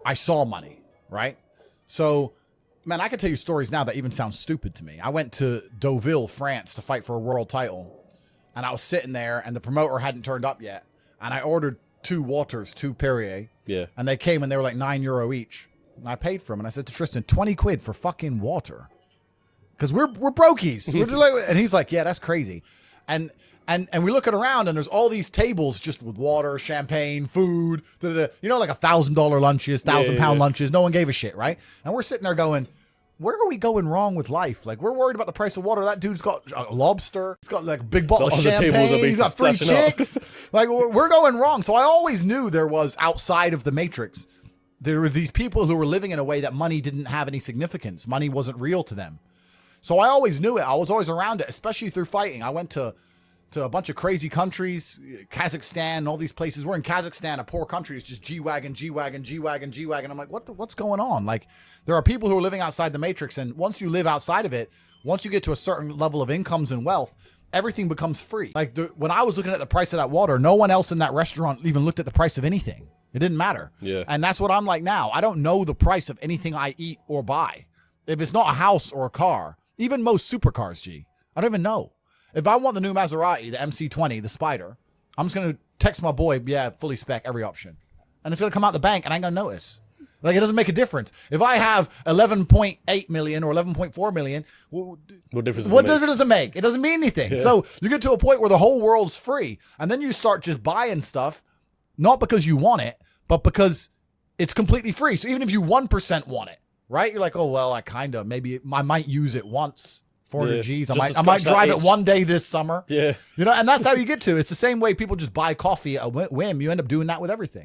I saw money, right? So, man, I can tell you stories now that even sound stupid to me. I went to Deauville, France to fight for a world title. And I was sitting there and the promoter hadn't turned up yet. And I ordered 2 waters, 2 Perrier. Yeah. And they came and they were like €9 each. And I paid for them. And I said to Tristan, 20 quid for fucking water. Because we're brokies. And he's like, yeah, that's crazy. And we look around and there's all these tables just with water, champagne, food, you know, like $1,000 lunches, £1,000 lunches. No one gave a shit, right? And we're sitting there going, where are we going wrong with life? Like, we're worried about the price of water. That dude's got a lobster. He's got like a big bottle of champagne. He's got 3 chicks. Like, we're going wrong. So I always knew there was, outside of the Matrix, there were these people who were living in a way that money didn't have any significance. Money wasn't real to them. So I always knew it. I was always around it, especially through fighting. I went to a bunch of crazy countries, Kazakhstan, all these places. We're in Kazakhstan, a poor country. It's just G-Wagon, G-Wagon, G-Wagon, G-Wagon. I'm like, what's going on? Like, there are people who are living outside the Matrix, and once you live outside of it, once you get to a certain level of incomes and wealth, everything becomes free. Like, when I was looking at the price of that water, no one else in that restaurant even looked at the price of anything. It didn't matter. Yeah. And that's what I'm like now. I don't know the price of anything I eat or buy. If it's not a house or a car, even most supercars, G, I don't even know. If I want the new Maserati, the MC20, the Spider, I'm just going to text my boy, yeah, fully spec, every option. And it's going to come out the bank and I ain't going to notice. Like, it doesn't make a difference. If I have 11.8 million or 11.4 million, what difference does it make? It doesn't mean anything. Yeah. So you get to a point where the whole world's free. And then you start just buying stuff, not because you want it, but because it's completely free. So even if you 1% want it, right? You're like, oh, well, maybe I might use it once. 400 G's. I might drive it one day this summer. Yeah. You know, and that's how you get to. It's the same way people just buy coffee at a whim. You end up doing that with everything.